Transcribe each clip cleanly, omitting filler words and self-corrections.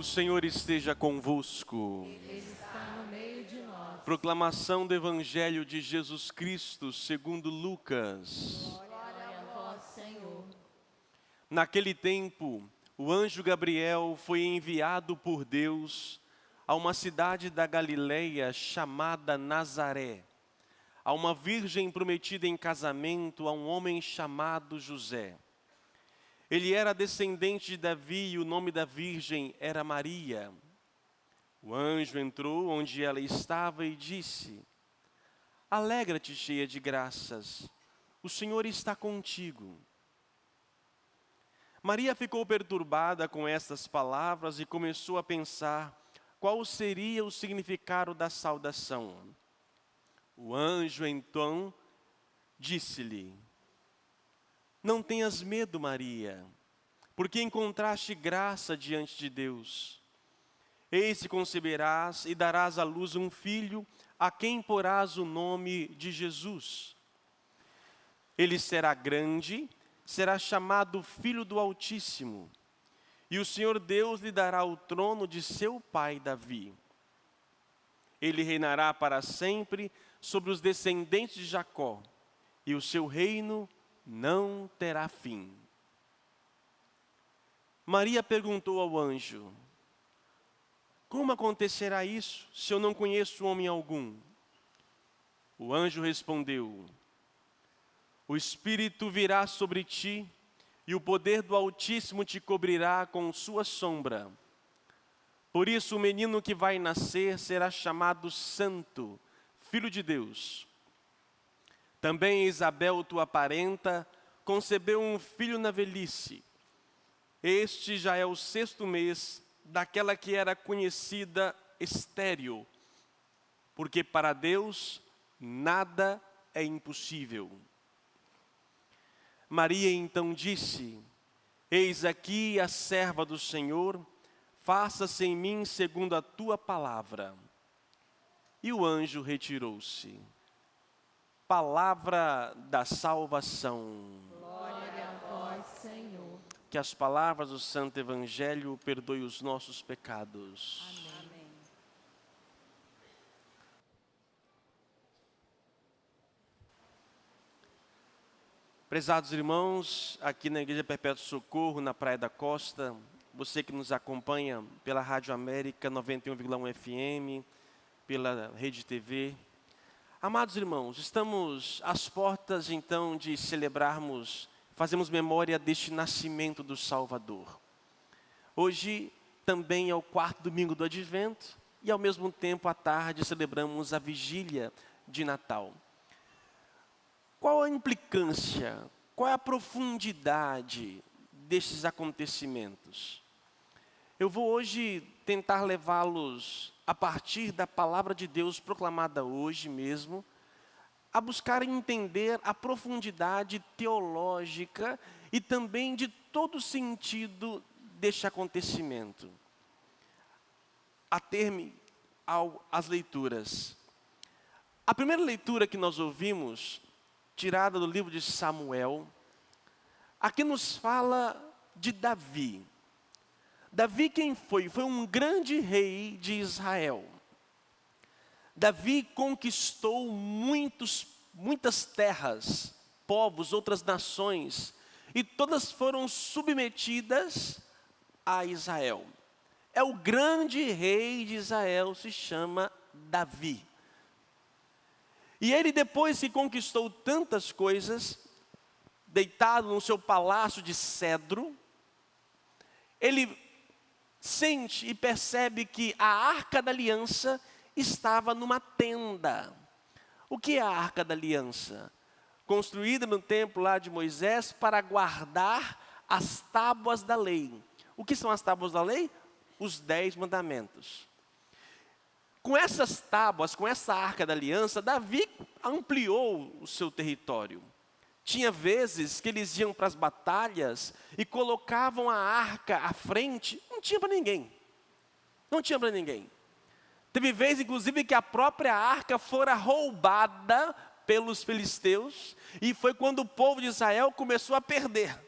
O Senhor esteja convosco. Ele está no meio de nós. Proclamação do Evangelho de Jesus Cristo, segundo Lucas. Glória a vós, Senhor. Naquele tempo, o anjo Gabriel foi enviado por Deus a uma cidade da Galileia chamada Nazaré, a uma virgem prometida em casamento a um homem chamado José. Ele era descendente de Davi e o nome da virgem era Maria. O anjo entrou onde ela estava e disse: Alegra-te, cheia de graças, o Senhor está contigo. Maria ficou perturbada com estas palavras e começou a pensar qual seria o significado da saudação. O anjo então disse-lhe: Não tenhas medo, Maria, porque encontraste graça diante de Deus. Eis que conceberás e darás à luz um filho, a quem porás o nome de Jesus. Ele será grande, será chamado Filho do Altíssimo, e o Senhor Deus lhe dará o trono de seu pai Davi. Ele reinará para sempre sobre os descendentes de Jacó, e o seu reino não terá fim. Maria perguntou ao anjo: Como acontecerá isso, se eu não conheço homem algum? O anjo respondeu: O Espírito virá sobre ti, e o poder do Altíssimo te cobrirá com sua sombra. Por isso o menino que vai nascer será chamado Santo, Filho de Deus. Também Isabel, tua parenta, concebeu um filho na velhice. Este já é o 6º mês daquela que era conhecida estéril, porque para Deus nada é impossível. Maria então disse: Eis aqui a serva do Senhor, faça-se em mim segundo a tua palavra. E o anjo retirou-se. Palavra da salvação. Glória a vós, Senhor. Que as palavras do Santo Evangelho perdoem os nossos pecados. Amém. Prezados irmãos, aqui na Igreja Perpétuo Socorro, na Praia da Costa, você que nos acompanha pela Rádio América 91,1 FM, pela Rede TV. Amados irmãos, estamos às portas então de celebrarmos, fazemos memória deste nascimento do Salvador. Hoje também é o 4º domingo do Advento e ao mesmo tempo à tarde celebramos a vigília de Natal. Qual a implicância, qual é a profundidade destes acontecimentos? Eu vou hoje tentar levá-los, a partir da palavra de Deus proclamada hoje mesmo, a buscar entender a profundidade teológica e também de todo o sentido deste acontecimento. Ater-me às leituras. A primeira leitura que nós ouvimos, tirada do livro de Samuel, aqui nos fala de Davi. Davi quem foi? Foi um grande rei de Israel. Davi conquistou muitas terras, povos, outras nações, e todas foram submetidas a Israel. É o grande rei de Israel, se chama Davi. E ele, depois que conquistou tantas coisas, deitado no seu palácio de cedro, ele sente e percebe que a Arca da Aliança estava numa tenda. O que é a Arca da Aliança? Construída no templo lá de Moisés para guardar as tábuas da lei. O que são as tábuas da lei? Os 10 mandamentos. Com essas tábuas, com essa Arca da Aliança, Davi ampliou o seu território. Tinha vezes que eles iam para as batalhas e colocavam a arca à frente, não tinha para ninguém. Não tinha para ninguém. Teve vezes, inclusive, que a própria arca fora roubada pelos filisteus, e foi quando o povo de Israel começou a perder,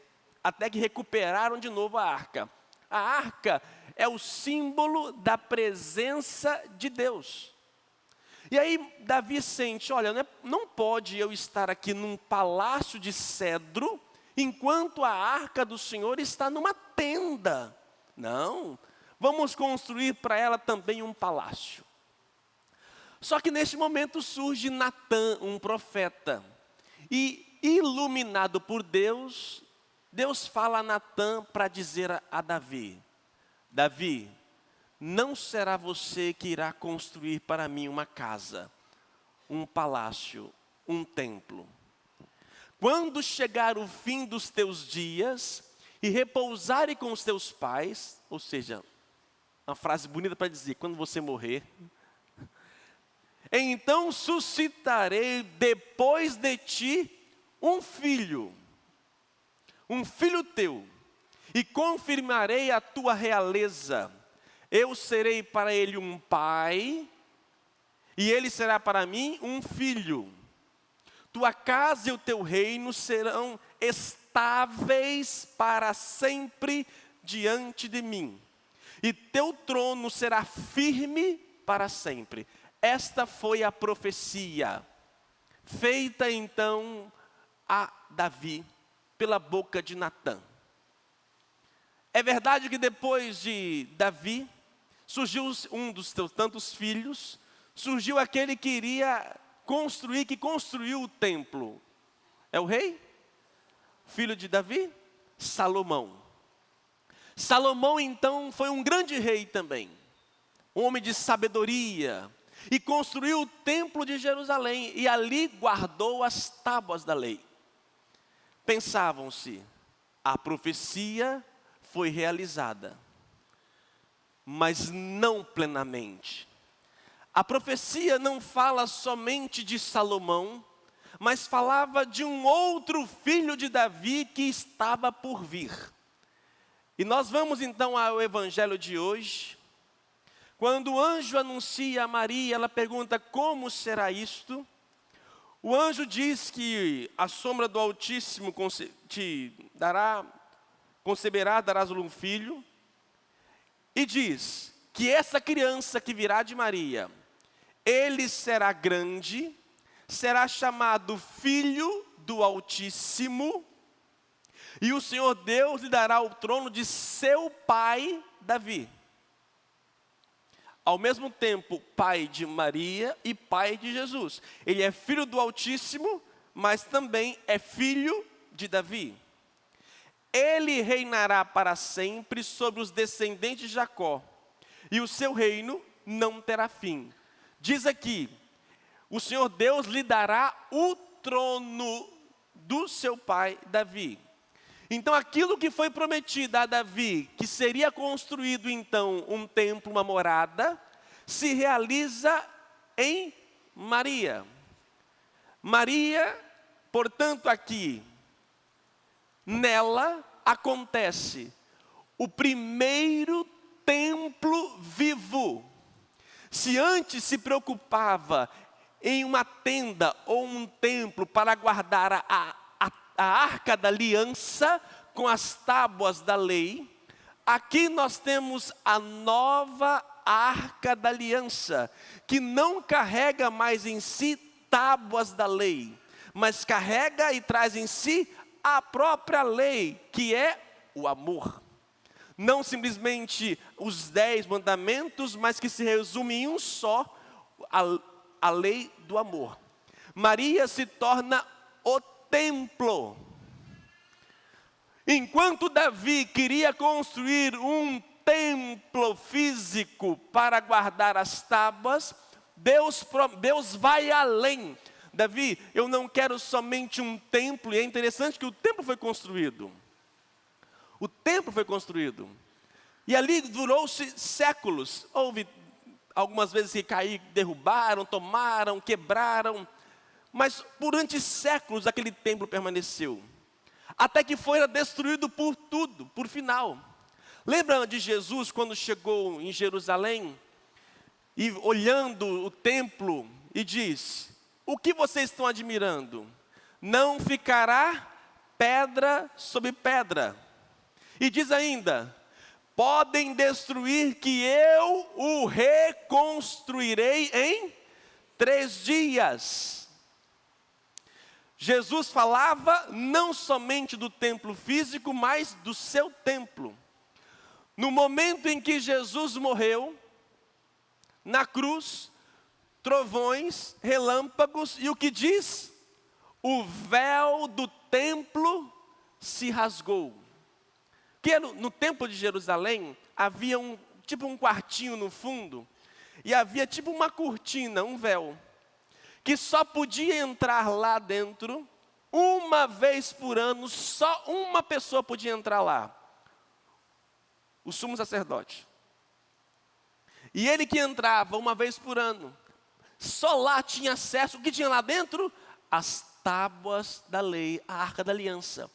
até que recuperaram de novo a arca. A arca é o símbolo da presença de Deus. E aí Davi sente, olha, não pode eu estar aqui num palácio de cedro, enquanto a arca do Senhor está numa tenda. Não, vamos construir para ela também um palácio. Só que neste momento surge Natã, um profeta. E iluminado por Deus, Deus fala a Natã para dizer a Davi: Davi, não será você que irá construir para mim uma casa, um palácio, um templo. Quando chegar o fim dos teus dias e repousares com os teus pais, ou seja, uma frase bonita para dizer, quando você morrer, então suscitarei depois de ti um filho teu, e confirmarei a tua realeza. Eu serei para ele um pai, e ele será para mim um filho. Tua casa e o teu reino serão estáveis para sempre diante de mim, e teu trono será firme para sempre. Esta foi a profecia feita então a Davi pela boca de Natã. É verdade que depois de Davi, surgiu um dos teus tantos filhos, surgiu aquele que iria construir, que construiu o templo. É o rei? Filho de Davi? Salomão. Salomão então foi um grande rei também, um homem de sabedoria, e construiu o templo de Jerusalém, e ali guardou as tábuas da lei. Pensavam-se, a profecia foi realizada, mas não plenamente. A profecia não fala somente de Salomão, mas falava de um outro filho de Davi que estava por vir. E nós vamos então ao evangelho de hoje. Quando o anjo anuncia a Maria, ela pergunta: como será isto? O anjo diz que a sombra do Altíssimo conceberá, darás um filho. E diz que essa criança que virá de Maria, ele será grande, será chamado Filho do Altíssimo, e o Senhor Deus lhe dará o trono de seu pai Davi. Ao mesmo tempo, pai de Maria e pai de Jesus. Ele é filho do Altíssimo, mas também é filho de Davi. Ele reinará para sempre sobre os descendentes de Jacó, e o seu reino não terá fim. Diz aqui, o Senhor Deus lhe dará o trono do seu pai Davi. Então aquilo que foi prometido a Davi, que seria construído então um templo, uma morada, se realiza em Maria. Maria, portanto aqui, nela acontece o primeiro templo vivo. Se antes se preocupava em uma tenda ou um templo para guardar a arca da aliança com as tábuas da lei, aqui nós temos a nova arca da aliança, que não carrega mais em si tábuas da lei, mas carrega e traz em si a própria lei, que é o amor. Não simplesmente os 10 mandamentos, mas que se resume em um só, a lei do amor. Maria se torna o templo. Enquanto Davi queria construir um templo físico para guardar as tábuas, Deus vai além. Davi, eu não quero somente um templo, e é interessante que o templo foi construído. O templo foi construído. E ali durou-se séculos. Houve algumas vezes que caíram, derrubaram, tomaram, quebraram. Mas durante séculos aquele templo permaneceu. Até que foi destruído por tudo, por final. Lembra de Jesus quando chegou em Jerusalém? E olhando o templo e diz: o que vocês estão admirando? Não ficará pedra sobre pedra. E diz ainda: podem destruir, que eu o reconstruirei em 3 dias. Jesus falava não somente do templo físico, mas do seu templo. No momento em que Jesus morreu, na cruz, trovões, relâmpagos, e o que diz? O véu do templo se rasgou. Porque no templo de Jerusalém, havia tipo um quartinho no fundo, e havia tipo uma cortina, um véu, que só podia entrar lá dentro uma vez por ano, só uma pessoa podia entrar lá. O sumo sacerdote. E ele que entrava uma vez por ano, só lá tinha acesso. O que tinha lá dentro? As tábuas da lei, a arca da aliança.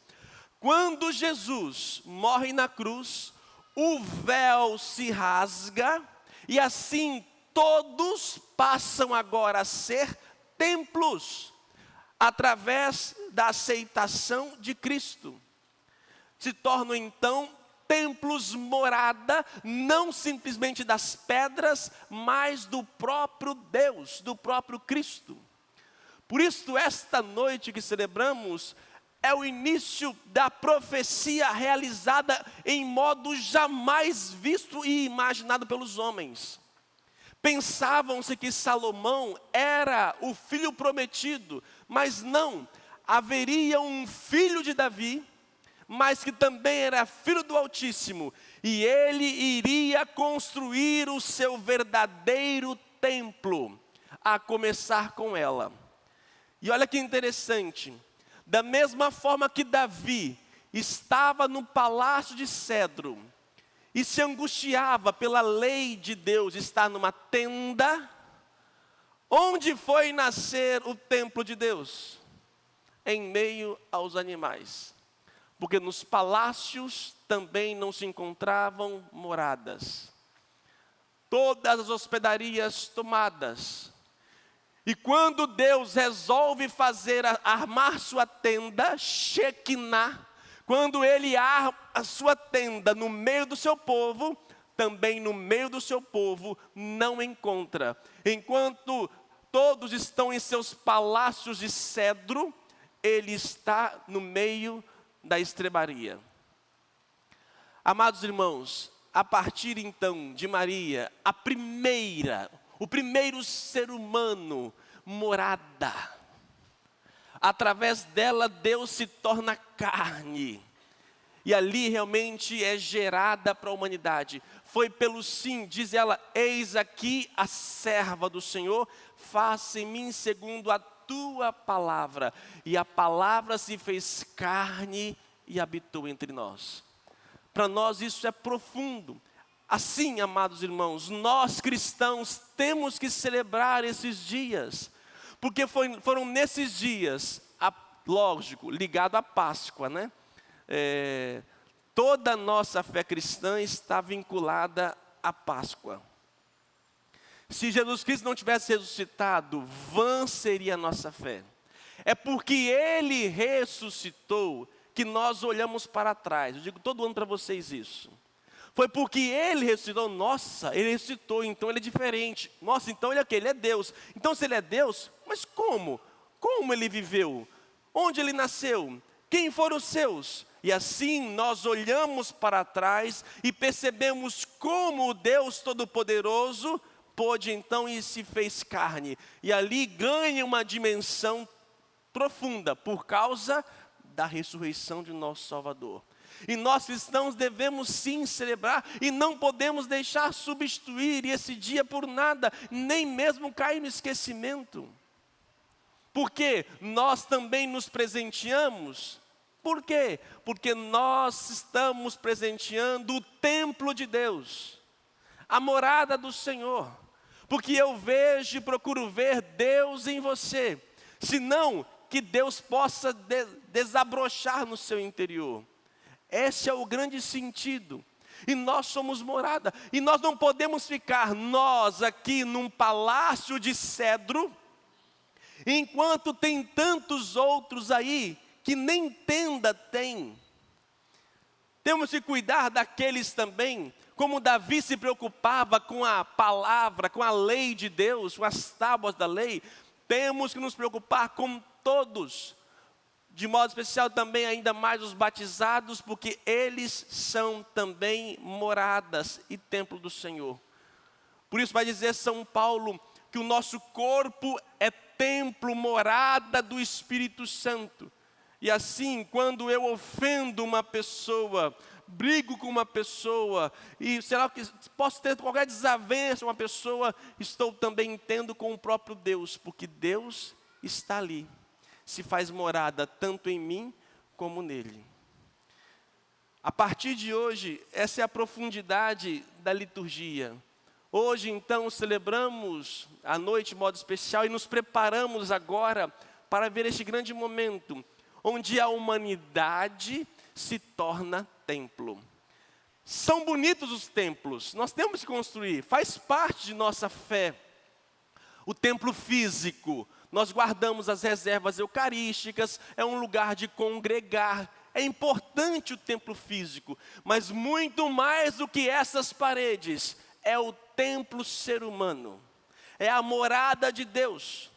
Quando Jesus morre na cruz, o véu se rasga, e assim todos passam agora a ser templos, através da aceitação de Cristo. Se tornam então templos morada, não simplesmente das pedras, mas do próprio Deus, do próprio Cristo. Por isso, esta noite que celebramos é o início da profecia realizada em modo jamais visto e imaginado pelos homens. Pensavam-se que Salomão era o filho prometido, mas não, haveria um filho de Davi, mas que também era filho do Altíssimo, e ele iria construir o seu verdadeiro templo, a começar com ela. E olha que interessante, da mesma forma que Davi estava no palácio de cedro, e se angustiava pela lei de Deus, estar numa tenda, onde foi nascer o templo de Deus? Em meio aos animais. Porque nos palácios também não se encontravam moradas. Todas as hospedarias tomadas. E quando Deus resolve armar sua tenda, Shekinah, quando Ele arma a sua tenda no meio do seu povo, também no meio do seu povo não encontra. Enquanto todos estão em seus palácios de cedro, Ele está no meio da estrebaria. Amados irmãos, a partir então de Maria, o primeiro ser humano, morada. Através dela Deus se torna carne. E ali realmente é gerada para a humanidade. Foi pelo sim, diz ela, eis aqui a serva do Senhor, faça em mim segundo a tua palavra. E a palavra se fez carne e habitou entre nós. Para nós isso é profundo. Assim, amados irmãos, nós cristãos temos que celebrar esses dias. Porque foram nesses dias, lógico, ligado à Páscoa, né? Toda a nossa fé cristã está vinculada à Páscoa. Se Jesus Cristo não tivesse ressuscitado, vã seria a nossa fé. É porque Ele ressuscitou que nós olhamos para trás. Eu digo todo ano para vocês isso. Foi porque Ele ressuscitou. Nossa, Ele ressuscitou, então Ele é diferente. Nossa, então Ele é o quê? Ele é Deus. Então se Ele é Deus, mas como? Como Ele viveu? Onde Ele nasceu? Quem foram os seus? E assim nós olhamos para trás e percebemos como o Deus Todo-Poderoso pôde então e se fez carne. E ali ganha uma dimensão profunda por causa da ressurreição de nosso Salvador. E nós cristãos devemos sim celebrar e não podemos deixar substituir esse dia por nada, nem mesmo cair no esquecimento. Porque nós também nos presenteamos. Por quê? Porque nós estamos presenteando o templo de Deus, a morada do Senhor. Porque eu vejo e procuro ver Deus em você, senão que Deus possa desabrochar no seu interior. Esse é o grande sentido. E nós somos morada. E nós não podemos ficar, nós aqui num palácio de cedro, enquanto tem tantos outros aí que nem tenda tem. Temos que cuidar daqueles também, como Davi se preocupava com a palavra, com a lei de Deus, com as tábuas da lei. Temos que nos preocupar com todos, de modo especial também ainda mais os batizados, porque eles são também moradas e templo do Senhor. Por isso vai dizer São Paulo que o nosso corpo é templo, morada do Espírito Santo. E assim, quando eu ofendo uma pessoa, brigo com uma pessoa, e será que posso ter qualquer desavença com uma pessoa, estou também tendo com o próprio Deus, porque Deus está ali, se faz morada tanto em mim como nele. A partir de hoje, essa é a profundidade da liturgia. Hoje, então, celebramos a noite de modo especial e nos preparamos agora para ver este grande momento, onde a humanidade se torna templo. São bonitos os templos, nós temos que construir, faz parte de nossa fé. O templo físico, nós guardamos as reservas eucarísticas, é um lugar de congregar. É importante o templo físico, mas muito mais do que essas paredes, é o templo ser humano, é a morada de Deus.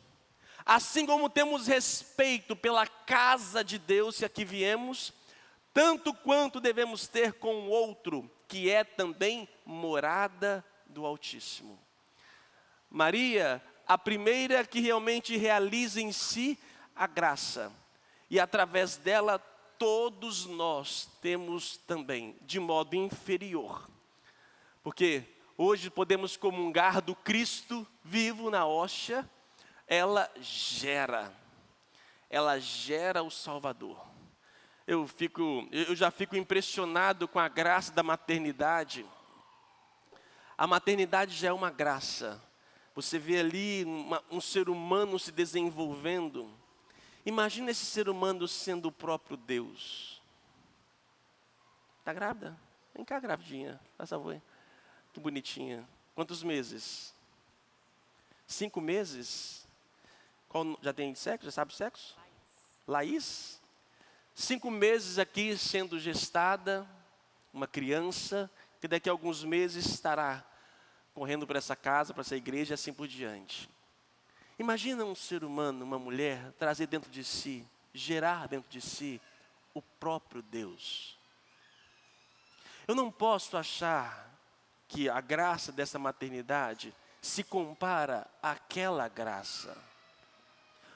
Assim como temos respeito pela casa de Deus, se aqui viemos, tanto quanto devemos ter com o outro, que é também morada do Altíssimo. Maria, a primeira que realmente realiza em si a graça, e através dela todos nós temos também, de modo inferior, porque hoje podemos comungar do Cristo vivo na hóstia. Ela gera o Salvador. Eu já fico impressionado com a graça da maternidade. A maternidade já é uma graça. Você vê ali um ser humano se desenvolvendo. Imagina esse ser humano sendo o próprio Deus. Está grávida? Vem cá, gravidinha. Faz favor. Que bonitinha. Quantos meses? 5 meses? Já tem sexo? Já sabe o sexo? Laís. 5 meses aqui sendo gestada, uma criança, que daqui a alguns meses estará correndo para essa casa, para essa igreja e assim por diante. Imagina um ser humano, uma mulher, trazer dentro de si, gerar dentro de si o próprio Deus. Eu não posso achar que a graça dessa maternidade se compara àquela graça.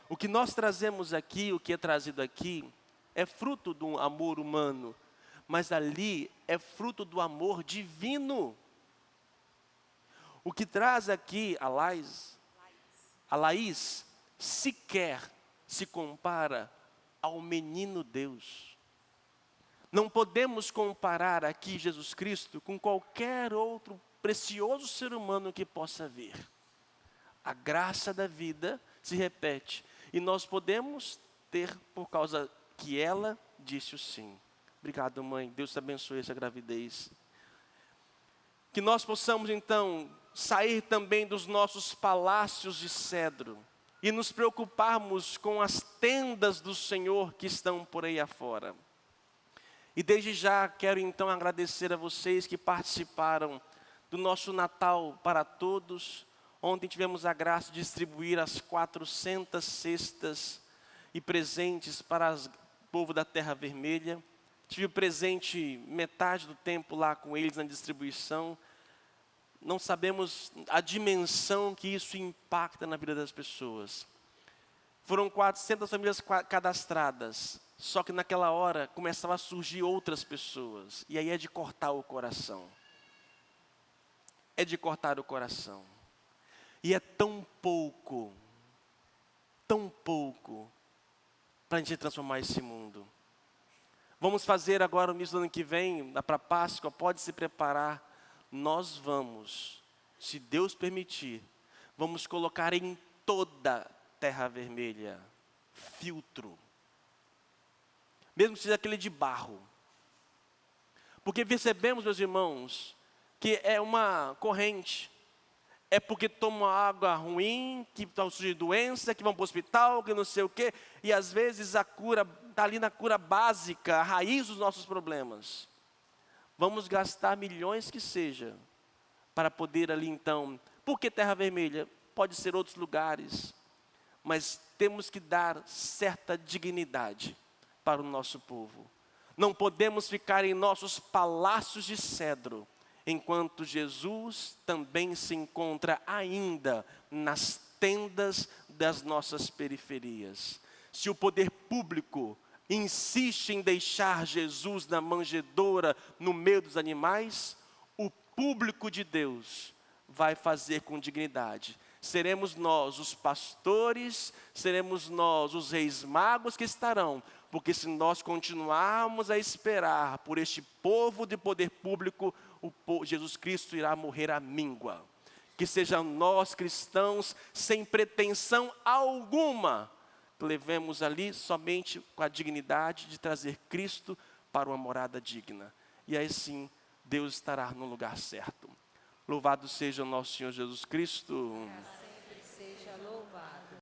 O que nós trazemos aqui, o que é trazido aqui, é fruto do amor humano, mas ali é fruto do amor divino. O que traz aqui a Laís sequer se compara ao menino Deus. Não podemos comparar aqui Jesus Cristo com qualquer outro precioso ser humano que possa vir. A graça da vida se repete. E nós podemos ter por causa que ela disse o sim. Obrigado, mãe. Deus te abençoe essa gravidez. Que nós possamos, então, sair também dos nossos palácios de cedro e nos preocuparmos com as tendas do Senhor que estão por aí afora. E desde já quero, então, agradecer a vocês que participaram do nosso Natal para todos. Ontem tivemos a graça de distribuir as 400 cestas e presentes para o povo da Terra Vermelha. Tive presente metade do tempo lá com eles na distribuição. Não sabemos a dimensão que isso impacta na vida das pessoas. Foram 400 famílias cadastradas, só que naquela hora começavam a surgir outras pessoas. E aí é de cortar o coração. É de cortar o coração. E é tão pouco para a gente transformar esse mundo. Vamos fazer agora o mês do ano que vem, para a Páscoa, pode se preparar. Nós vamos, se Deus permitir, vamos colocar em toda Terra Vermelha filtro. Mesmo que seja aquele de barro. Porque percebemos, meus irmãos, que é uma corrente. É porque tomam água ruim, que estão surgindo doença, que vão para o hospital, que não sei o quê. E às vezes a cura está ali na cura básica, a raiz dos nossos problemas. Vamos gastar milhões que seja, para poder ali então, por que Terra Vermelha? Pode ser outros lugares, mas temos que dar certa dignidade para o nosso povo. Não podemos ficar em nossos palácios de cedro, enquanto Jesus também se encontra ainda nas tendas das nossas periferias. Se o poder público insiste em deixar Jesus na manjedoura, no meio dos animais, o público de Deus vai fazer com dignidade. Seremos nós os pastores, seremos nós os reis magos que estarão, porque se nós continuarmos a esperar por este povo de poder público, Jesus Cristo irá morrer à míngua. Que sejam nós cristãos sem pretensão alguma, que levemos ali somente com a dignidade de trazer Cristo para uma morada digna. E aí sim, Deus estará no lugar certo. Louvado seja o nosso Senhor Jesus Cristo.